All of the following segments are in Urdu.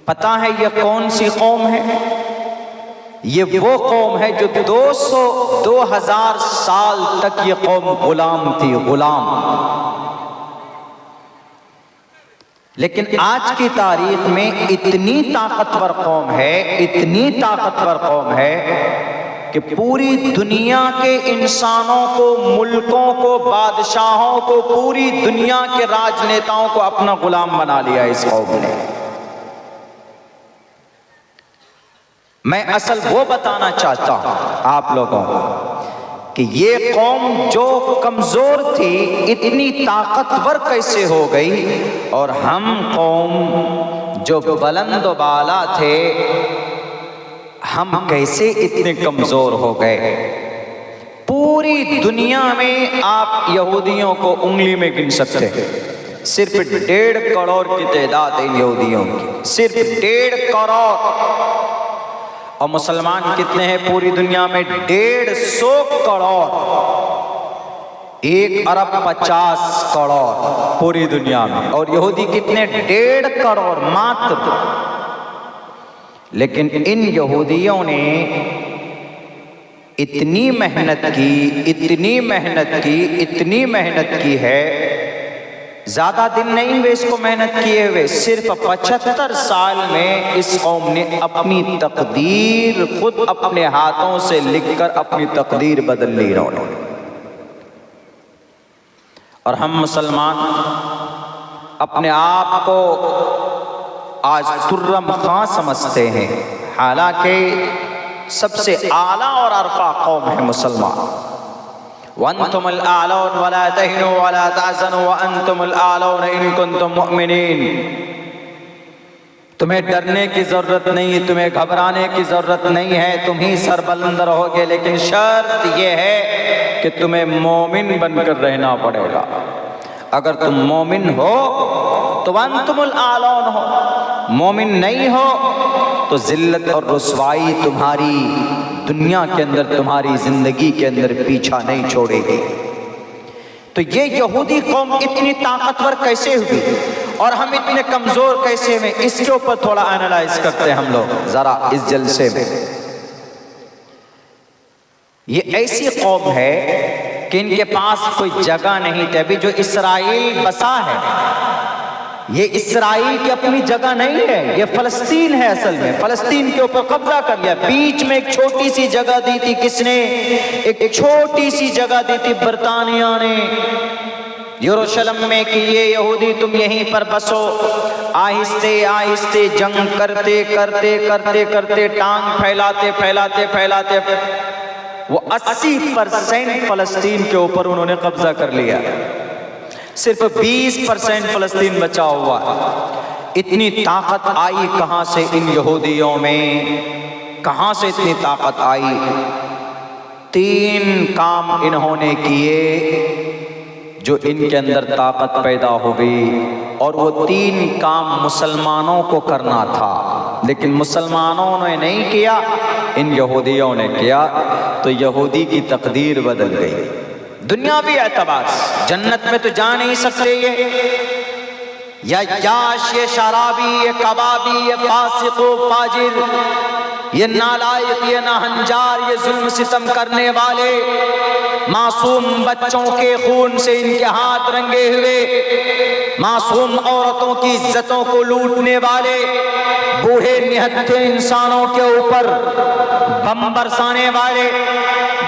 پتہ ہے یہ کون سی قوم ہے؟ یہ وہ قوم ہے جو 2000 سال تک یہ قوم غلام تھی، غلام۔ لیکن آج کی تاریخ میں اتنی طاقتور قوم ہے، اتنی طاقتور قوم ہے کہ پوری دنیا کے انسانوں کو، ملکوں کو، بادشاہوں کو، پوری دنیا کے راجنیتاؤں کو اپنا غلام بنا لیا اس قوم نے۔ میں اصل وہ بتانا چاہتا ہوں آپ لوگوں کو کہ یہ قوم جو کمزور تھی اتنی طاقتور کیسے ہو گئی، اور ہم قوم جو بلند و بالا تھے ہم کیسے اتنے کمزور ہو گئے۔ پوری دنیا میں آپ یہودیوں کو انگلی میں گن سکتے ہیں، صرف 1.5 کروڑ کی تعداد ہے یہودیوں کی، صرف 1.5 کروڑ۔ اور مسلمان کتنے ہیں پوری دنیا میں؟ 150 کروڑ، 1 ارب 50 کروڑ پوری دنیا میں، اور یہودی کتنے؟ 1.5 کروڑ ماتر۔ لیکن ان یہودیوں نے اتنی محنت کی، اتنی محنت کی، اتنی محنت کی ہے، زیادہ دن نہیں ہوئے اس کو محنت کیے ہوئے، صرف 75 سال میں اس قوم نے اپنی تقدیر خود اپنے ہاتھوں سے لکھ کر اپنی تقدیر بدل لی۔ اور ہم مسلمان اپنے آپ کو آج ترم خاں سمجھتے ہیں، حالانکہ سب سے اعلیٰ اور ارفع قوم ہے مسلمان۔ وَأَنْتُمُ الْأَعْلَوْنَ وَلَا تَهِنُوا وَلَا تَحْزَنُوا وَأَنْتُمُ الْأَعْلَوْنَ إِن كُنتُم مُؤْمِنِينَ۔ تمہیں ڈرنے کی ضرورت نہیں، تمہیں گھبرانے کی ضرورت نہیں ہے، تم ہی سربلند رہو گے، لیکن شرط یہ ہے کہ تمہیں مومن بن کر رہنا پڑے گا۔ اگر تم مومن ہو تو وَأَنْتُمُ الْأَعْلَوْنَ ہو، مومن نہیں ہو تو ذلت اور رسوائی تمہاری دنیا کے اندر، تمہاری زندگی کے اندر پیچھا نہیں چھوڑے گی۔ تو یہ یہودی قوم اتنی طاقتور کیسے ہوئی اور ہم اتنے کمزور کیسے ہوئے، اس کے اوپر تھوڑا انالائز کرتے ہیں ہم لوگ ذرا اس جلسے میں۔ یہ ایسی قوم ہے کہ ان کے پاس کوئی جگہ نہیں تھی۔ ابھی جو اسرائیل بسا ہے یہ اسرائیل کی اپنی جگہ نہیں ہے، یہ فلسطین ہے۔ اصل میں فلسطین کے اوپر قبضہ کر لیا، بیچ میں ایک چھوٹی سی جگہ دی تھی، کس نے؟ ایک چھوٹی سی جگہ دی تھی برطانیہ نے یروشلم میں، کہ یہ یہودی تم یہیں پر بسو۔ آہستے آہستے جنگ کرتے کرتے کرتے کرتے ٹانگ پھیلاتے پھیلاتے پھیلاتے وہ 80% فلسطین کے اوپر انہوں نے قبضہ کر لیا، صرف 20% فلسطین بچا ہوا ہے۔ اتنی طاقت آئی کہاں سے ان یہودیوں میں؟ کہاں سے اتنی طاقت آئی؟ 3 کام انہوں نے کیے جو ان کے اندر طاقت پیدا ہوئی، اور وہ 3 کام مسلمانوں کو کرنا تھا، لیکن مسلمانوں نے نہیں کیا، ان یہودیوں نے کیا، تو یہودی کی تقدیر بدل گئی۔ دنیاوی اعتبار سے جنت میں تو جا نہیں سکتے یہ یاش، یہ شرابی، یہ کبابی، یہ فاسق و فاجر، یہ نالائق، یہ ناہنجار، یہ ظلم ستم کرنے والے، معصوم بچوں کے خون سے ان کے ہاتھ رنگے ہوئے، معصوم عورتوں کی عزتوں کو لوٹنے والے، بوڑھے نہتھے انسانوں کے اوپر بم برسانے والے،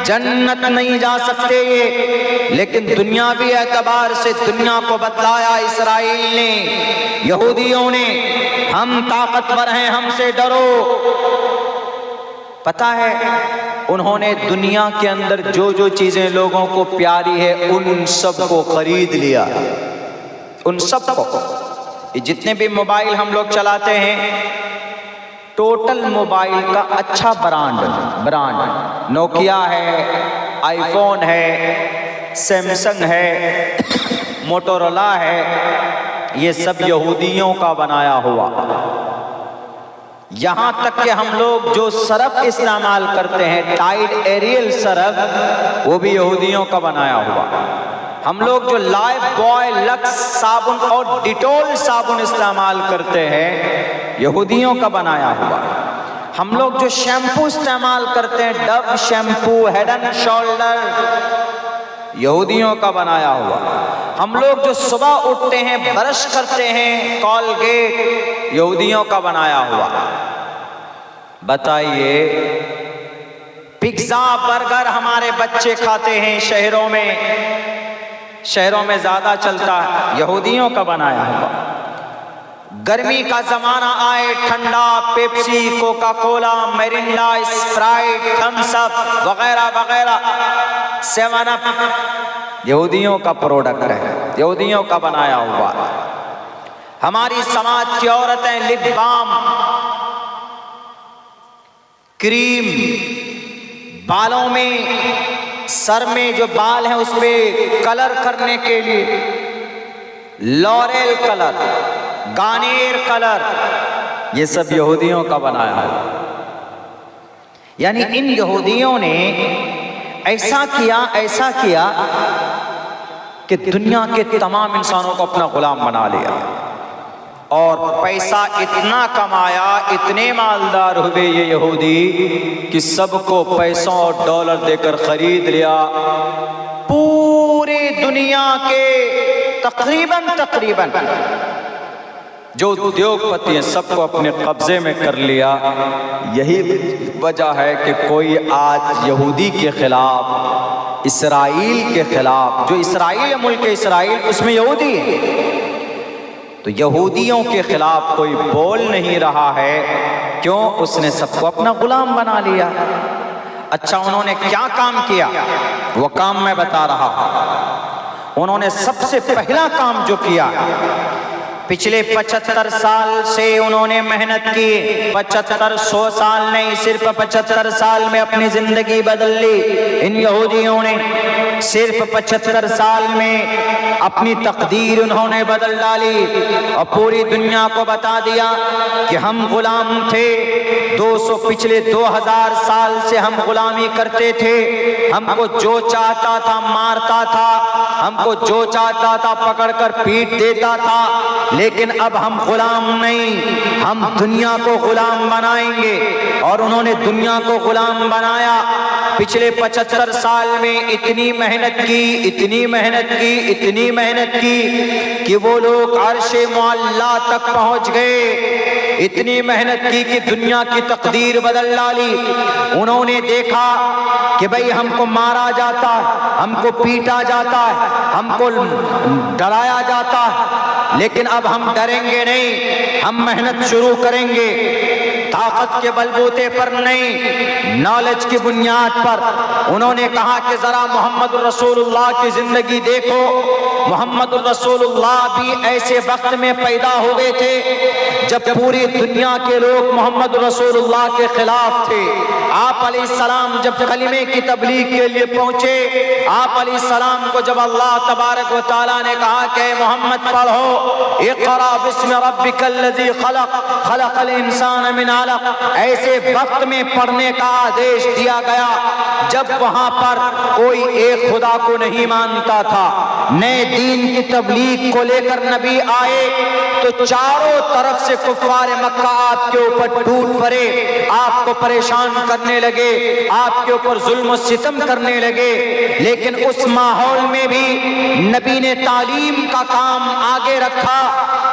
جنت نہیں جا سکتے یہ۔ لیکن دنیاوی اعتبار سے دنیا کو بتلایا اسرائیل نے، یہودیوں نے، ہم طاقتور ہیں، ہم سے ڈرو۔ پتہ ہے انہوں نے دنیا کے اندر جو جو چیزیں لوگوں کو پیاری ہے ان سب کو خرید لیا، ان سب کو۔ جتنے بھی موبائل ہم لوگ چلاتے ہیں، ٹوٹل موبائل کا اچھا برانڈ نوکیا ہے، آئی فون ہے، سیمسنگ ہے، موٹورولا ہے، یہ سب یہودیوں کا بنایا ہوا۔ یہاں تک کہ ہم لوگ جو سرف استعمال کرتے ہیں، ٹائڈ ایریل سرف، وہ بھی یہودیوں کا بنایا ہوا۔ ہم لوگ جو لائف بوائے، لکس صابن اور ڈیٹول صابن استعمال کرتے ہیں، یہودیوں کا بنایا ہوا۔ ہم لوگ جو شیمپو استعمال کرتے ہیں، Dove shampoo, head and shoulder, یہودیوں کا بنایا ہوا۔ ہم لوگ جو صبح اٹھتے ہیں برش کرتے ہیں، کولگیٹ، یہودیوں کا بنایا ہوا۔ بتائیے پیزا برگر ہمارے بچے کھاتے ہیں شہروں میں زیادہ چلتا ہے، یہودیوں کا بنایا ہوا۔ گرمی کا زمانہ آئے، ٹھنڈا Pepsi, Coca Cola, Mirinda, Sprite, Thums Up وغیرہ وغیرہ، 7 اپ، یہودیوں کا پروڈکٹ ہے، یہودیوں کا بنایا ہوا۔ ہماری سماج کی عورتیں لپ بام، کریم، بالوں میں، سر میں جو بال ہیں اس پہ کلر کرنے کے لیے لوریل کلر، گانیر کلر، یہ سب یہودیوں کا بنایا ہے۔ یعنی ان یہودیوں نے ایسا کیا کہ دنیا کے تمام انسانوں کو اپنا غلام بنا لیا، اور پیسہ اتنا کمایا، اتنے مالدار ہوئے یہ یہودی کہ سب کو پیسوں اور ڈالر دے کر خرید لیا۔ پوری دنیا کے تقریباً جو ادیوگ پتی ہیں سب کو اپنے قبضے میں کر لیا۔ یہی وجہ ہے کہ کوئی آج یہودی کے خلاف، اسرائیل کے خلاف، جو اسرائیل ملک اسرائیل اس میں یہودی ہیں، تو یہودیوں کے خلاف کوئی بول نہیں رہا ہے۔ کیوں؟ اس نے سب کو اپنا غلام بنا لیا۔ اچھا انہوں نے کیا کام کیا؟ وہ کام میں بتا رہا ہوں۔ انہوں نے سب سے پہلا کام جو کیا، پچھلے 75 سال سے انہوں نے محنت کی، 75-100 سال نہیں، صرف 75 سال میں اپنی زندگی بدل لی۔ ان یہودیوں نے صرف 75 سال میں اپنی تقدیر انہوں نے بدل ڈالی، اور پوری دنیا کو بتا دیا کہ ہم غلام تھے، پچھلے 2000 سال سے ہم غلامی کرتے تھے، ہم کو جو چاہتا تھا مارتا تھا، ہم کو جو چاہتا تھا پکڑ کر پیٹ دیتا تھا، لیکن اب ہم غلام نہیں، ہم دنیا کو غلام بنائیں گے۔ اور انہوں نے دنیا کو غلام بنایا۔ پچھلے 75 سال میں اتنی محنت کی کہ وہ لوگ عرش معلیٰ تک پہنچ گئے، اتنی محنت کی کہ دنیا کی تقدیر بدل ڈالی۔ انہوں نے دیکھا کہ بھئی ہم کو مارا جاتا ہے، ہم کو پیٹا جاتا ہے، ہم کو ڈرایا جاتا ہے، لیکن اب ہم ڈریں گے نہیں، ہم محنت شروع کریں گے، طاقت کے بلبوتے پر نہیں، نالج کی بنیاد پر۔ انہوں نے کہا کہ ذرا محمد رسول اللہ کی زندگی دیکھو، محمد رسول اللہ بھی ایسے وقت میں پیدا ہوئے تھے جب پوری دنیا کے لوگ محمد رسول اللہ کے خلاف تھے۔ آپ علیہ السلام جب کلمے کی تبلیغ کے لیے پہنچے، آپ علیہ السلام کو جب اللہ تبارک و تعالیٰ نے کہا کہ محمد پڑھو، اقرأ بسم ربک الذی خلق، خلق الانسان من علق، ایسے وقت میں پڑھنے کا آدیش دیا گیا جب وہاں پر کوئی ایک خدا کو نہیں مانتا تھا۔ نئے دین کی تبلیغ کو لے کر نبی آئے تو چاروں طرف سے کفار مکہ آپ کے اوپر ٹوٹ پڑے، آپ کو پریشان کرنے لگے، آپ کے اوپر ظلم و ستم کرنے لگے، لیکن اس ماحول میں بھی نبی نے تعلیم کا کام آگے رکھا،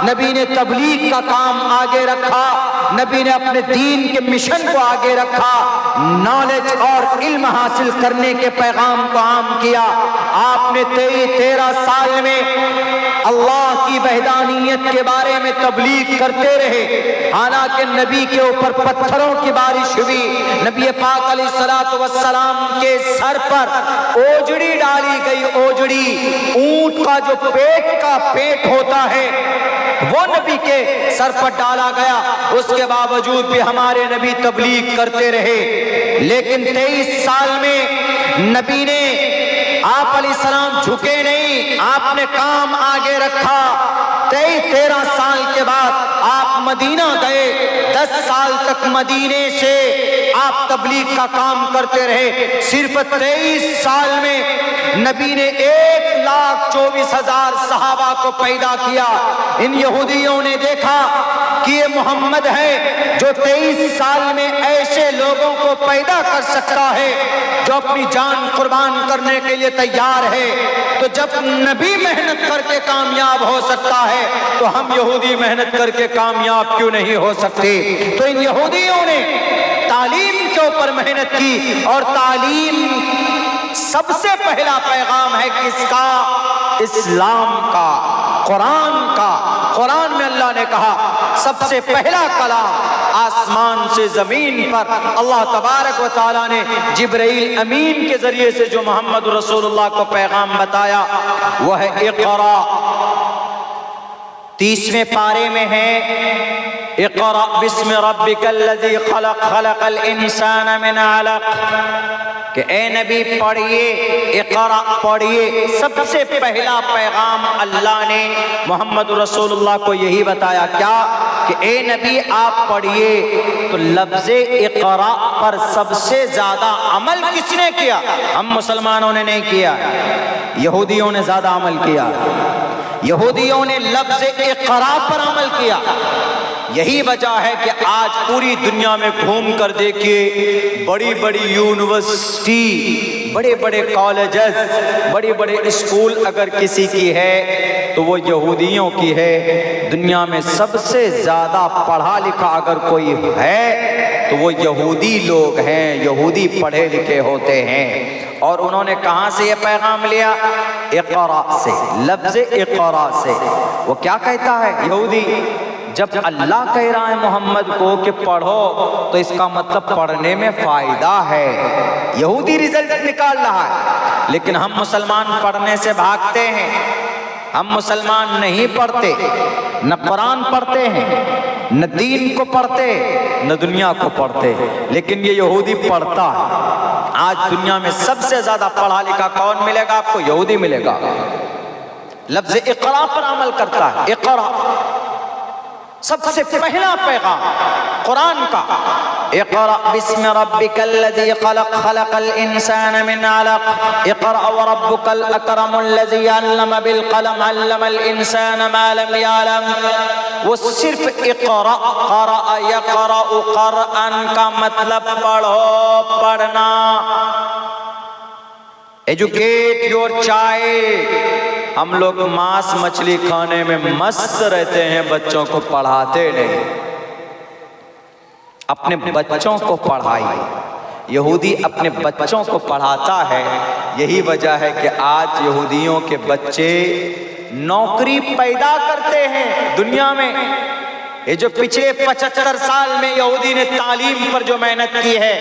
نبی نے تبلیغ کا کام آگے رکھا، نبی نے اپنے دین کے مشن کو آگے رکھا، نالج اور علم حاصل کرنے کے پیغام کو عام کیا۔ آپ نے 13 سال میں اللہ کی وحدانیت کے بارے میں تبلیغ کرتے رہے، حالانکہ نبی کے اوپر پتھروں کی بارش ہوئی، نبی پاک علیہ السلام کے سر پر اوجڑی ڈالی گئی، اوجڑی اونٹ کا جو پیٹ ہوتا ہے وہ نبی کے سر پر ڈالا گیا، اس کے باوجود بھی ہمارے نبی تبلیغ کرتے رہے۔ لیکن 23 سال میں نبی نے، آپ علیہ السلام جھکے نہیں، آپ نے کام آگے رکھا۔ 13 سال کے بعد آپ مدینہ گئے، 10 سال تک مدینے سے آپ تبلیغ کا کام کرتے رہے۔ صرف 23 سال میں نبی نے 1 1,24,000 صحابہ کو پیدا کیا۔ ان یہودیوں نے دیکھا کہ یہ محمد ہے جو 23 سال میں ایسے لوگوں کو پیدا کر سکتا ہے جو اپنی جان قربان کرنے کے لیے تیار ہے، تو جب نبی محنت کر کے کامیاب ہو سکتا ہے تو ہم یہودی محنت کر کے کامیاب کیوں نہیں ہو سکتے؟ تو ان یہودیوں نے تعلیم کے اوپر محنت کی، اور تعلیم سب سے پہلا پیغام ہے کس کا؟ اسلام کا، قرآن کا۔ قرآن میں اللہ نے کہا سب سے پہلا کلام آسمان سے زمین پر اللہ تبارک و تعالیٰ نے جبرائیل امین کے ذریعے سے جو محمد رسول اللہ کو پیغام بتایا وہ ہے اقرا۔ 30ویں پارے میں ہے اقرأ بسم ربک الذی خلق، خلق الانسان من علق، کہ اے نبی پڑھیے، اقرأ پڑھیے۔ سب سے پہلا پیغام اللہ نے محمد رسول اللہ کو یہی بتایا، کیا کہ اے نبی آپ پڑھیے۔ تو لفظ اقرأ پر سب سے زیادہ عمل کس نے کیا؟ ہم مسلمانوں نے نہیں کیا، یہودیوں نے زیادہ عمل کیا۔ یہودیوں نے لفظ اقرأ پر عمل کیا۔ یہی وجہ ہے کہ آج پوری دنیا میں گھوم کر دیکھیے، بڑی بڑی یونیورسٹی، بڑے بڑے کالجز، بڑے بڑے اسکول اگر کسی کی ہے تو وہ یہودیوں کی ہے۔ دنیا میں سب سے زیادہ پڑھا لکھا اگر کوئی ہے تو وہ یہودی لوگ ہیں، یہودی پڑھے لکھے ہوتے ہیں۔ اور انہوں نے کہاں سے یہ پیغام لیا؟ اقرا سے، لفظ اقرا سے۔ وہ کیا کہتا ہے یہودی؟ جب اللہ کہہ رہا ہے محمد کو کہ پڑھو تو اس کا مطلب پڑھنے میں فائدہ ہے، یہودی رزلٹ نکال رہا ہے۔ لیکن ہم مسلمان پڑھنے سے بھاگتے ہیں، ہم مسلمان نہیں پڑھتے، نہ قرآن پڑھتے ہیں، نہ دین کو پڑھتے، نہ دنیا کو پڑھتے، لیکن یہ یہودی پڑھتا ہے۔ آج دنیا میں سب سے زیادہ پڑھا لکھا کون ملے گا آپ کو؟ یہودی ملے گا۔ لفظ اقرا پر عمل کرتا ہے۔ اقرا سب سے پہلا پیغام قرآن کا، اقرأ بسم ربک الذی خلق، خلق الانسان من علق، اقرأ وربک الاکرم الذی علم بالقلم، علم الانسان ما لم يعلم۔ وہ صرف اقرأ، قرأ یقرأ، قرآن کا مطلب پڑھو، پڑھنا۔ Educate your child. ہم لوگ ماس مچھلی کھانے میں مست رہتے ہیں، بچوں کو پڑھاتے نہیں۔ اپنے بچوں کو پڑھائیے۔ یہودی اپنے بچوں کو پڑھاتا ہے۔ یہی وجہ ہے کہ آج یہودیوں کے بچے نوکری پیدا کرتے ہیں دنیا میں۔ یہ جو پچھلے 75 سال میں یہودی نے تعلیم پر جو محنت کی ہے،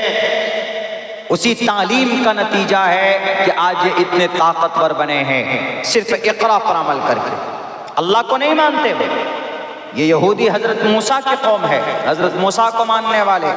اسی تعلیم کا نتیجہ ہے کہ آج یہ اتنے طاقتور بنے ہیں، صرف اقرا پر عمل کر کے۔ اللہ کو نہیں مانتے وہ، یہ یہودی حضرت موسیٰ کی قوم ہے، حضرت موسیٰ کو ماننے والے۔